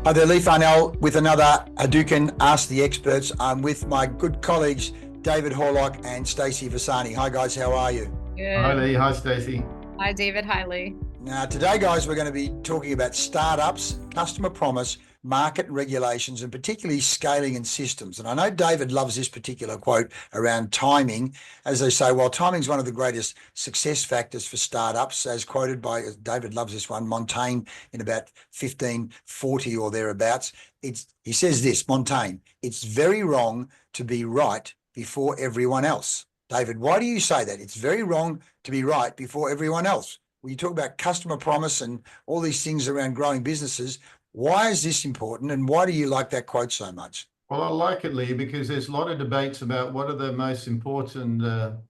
Hi there, Leigh Farnell with another 𝗕𝗂𝘀𝘁cie Ask the Experts. I'm with my good colleagues, David Horlock and Stacey Varsani. Hi guys, how are you? Good. Hi Leigh, hi Stacey. Hi David, hi Leigh. Now today guys, we're going to be talking about startups, customer promise, market regulations, and particularly scaling and systems. And I know David loves this particular quote around timing. As they say, while timing is one of the greatest success factors for startups, as quoted by, David loves this one, Montaigne in about 1540 or thereabouts. He says this, Montaigne, it's very wrong to be right before everyone else. David, why do you say that? It's very wrong to be right before everyone else. When you talk about customer promise and all these things around growing businesses, why is this important and why do you like that quote so much? Well, I like it, Leigh, because there's a lot of debates about what are the most important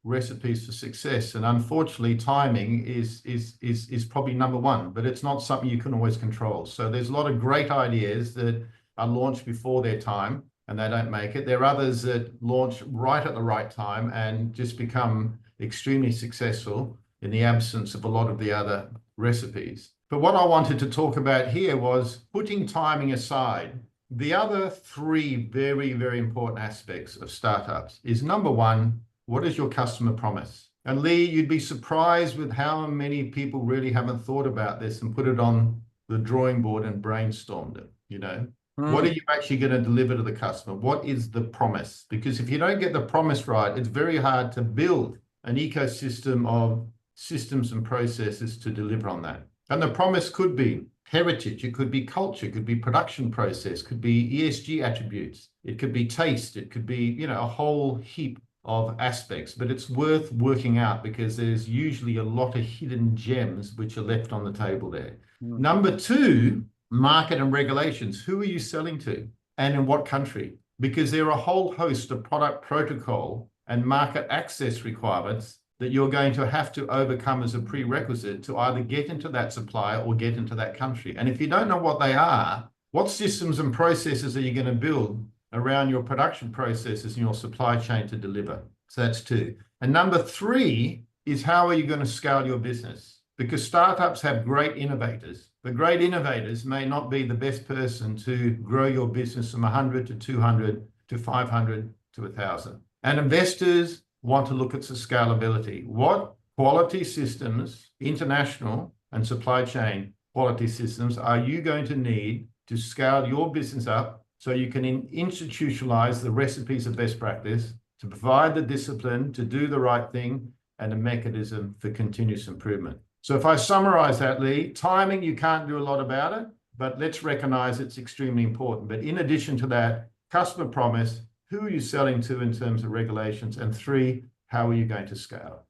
recipes for success. And unfortunately, timing is probably number one, but it's not something you can always control. So there's a lot of great ideas that are launched before their time and they don't make it. There are others that launch right at the right time and just become extremely successful in the absence of a lot of the other recipes. But what I wanted to talk about here was putting timing aside. The other three very, very important aspects of startups is number one, what is your customer promise? And Leigh, you'd be surprised with how many people really haven't thought about this and put it on the drawing board and brainstormed it, What are you actually going to deliver to the customer? What is the promise? Because if you don't get the promise right, it's very hard to build an ecosystem of systems and processes to deliver on that. And the promise could be heritage, it could be culture, it could be production process, could be ESG attributes, it could be taste, it could be, a whole heap of aspects, but it's worth working out because there's usually a lot of hidden gems which are left on the table there. Number two, market and regulations. Who are you selling to and in what country? Because there are a whole host of product protocol and market access requirements that you're going to have to overcome as a prerequisite to either get into that supplier or get into that country. And if you don't know what they are, what systems and processes are you going to build around your production processes and your supply chain to deliver? So that's two. And number three is how are you going to scale your business? Because startups have great innovators, but great innovators may not be the best person to grow your business from 100 to 200 to 500 to 1,000. And investors want to look at the scalability. What quality systems, international and supply chain quality systems, are you going to need to scale your business up so you can institutionalize the recipes of best practice, to provide the discipline, to do the right thing, and a mechanism for continuous improvement? So if I summarize that, Leigh, timing, you can't do a lot about it, but let's recognize it's extremely important. But in addition to that, customer promise, who are you selling to in terms of regulations? And three, how are you going to scale?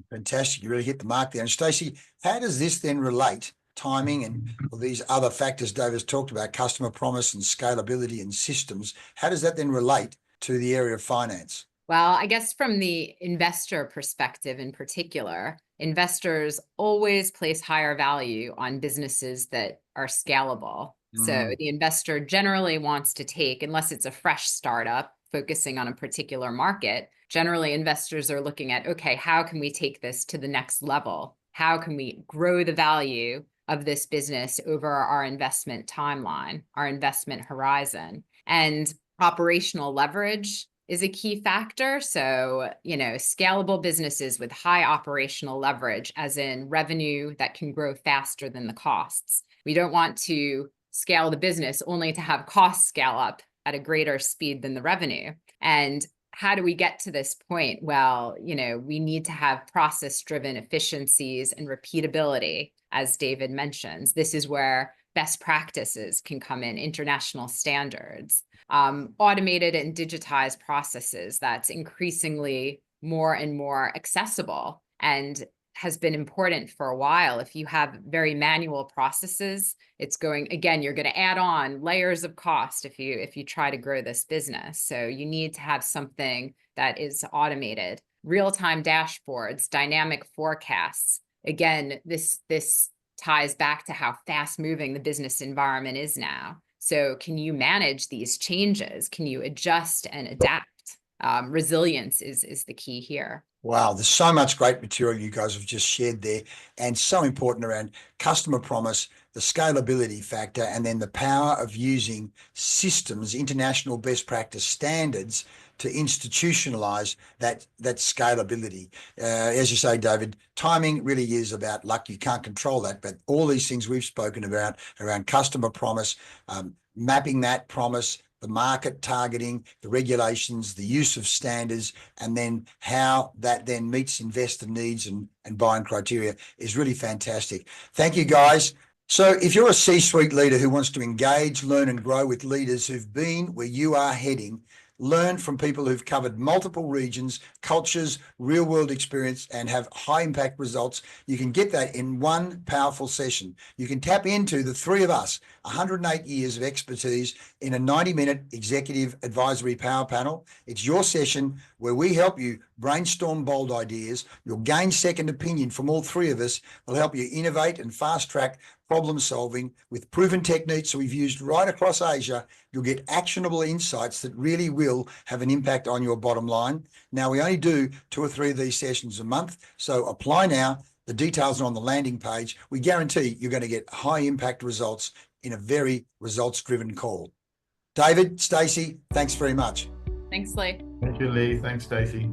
Fantastic. You really hit the mark there. And Stacey, how does this then relate, timing and all these other factors David's talked about, customer promise and scalability and systems, how does that then relate to the area of finance? Well, I guess from the investor perspective in particular, investors always place higher value on businesses that are scalable. So the investor generally wants to take, unless it's a fresh startup focusing on a particular market, generally investors are looking at, okay, how can we take this to the next level? How can we grow the value of this business over our investment timeline, our investment horizon? And operational leverage is a key factor. So, scalable businesses with high operational leverage, as in revenue that can grow faster than the costs. We don't want to scale the business only to have costs scale up at a greater speed than the revenue. And how do we get to this point? Well, we need to have process-driven efficiencies and repeatability, as David mentions. This is where best practices can come in, international standards, automated and digitized processes that's increasingly more and more accessible and has been important for a while. If you have very manual processes, it's going, again, you're going to add on layers of cost if you try to grow this business. So you need to have something that is automated, real-time dashboards, dynamic forecasts. Again, this ties back to how fast-moving the business environment is now. So can you manage these changes? Can you adjust and adapt? Resilience is the key here. Wow, there's so much great material you guys have just shared there, and so important around customer promise, the scalability factor, and then the power of using systems, international best practice standards to institutionalize that scalability. As you say, David, timing really is about luck. You can't control that, but all these things we've spoken about around customer promise, mapping that promise, the market targeting, the regulations, the use of standards, and then how that then meets investor needs and buying criteria is really fantastic. Thank you, guys. So if you're a C-suite leader who wants to engage, learn, and grow with leaders who've been where you are heading, learn from people who've covered multiple regions, cultures, real-world experience, and have high-impact results, you can get that in one powerful session. You can tap into the three of us, 108 years of expertise in a 90-minute executive advisory power panel. It's your session where we help you brainstorm bold ideas. You'll gain second opinion from all three of us. We'll help you innovate and fast-track problem solving with proven techniques that we've used right across Asia. You'll get actionable insights that really will have an impact on your bottom line. Now, we only do 2 or 3 of these sessions a month, so apply now. The details are on the landing page. We guarantee you're going to get high impact results in a very results-driven call. David, Stacey, thanks very much. Thanks, Leigh. Thank you, Leigh. Thanks, Stacey.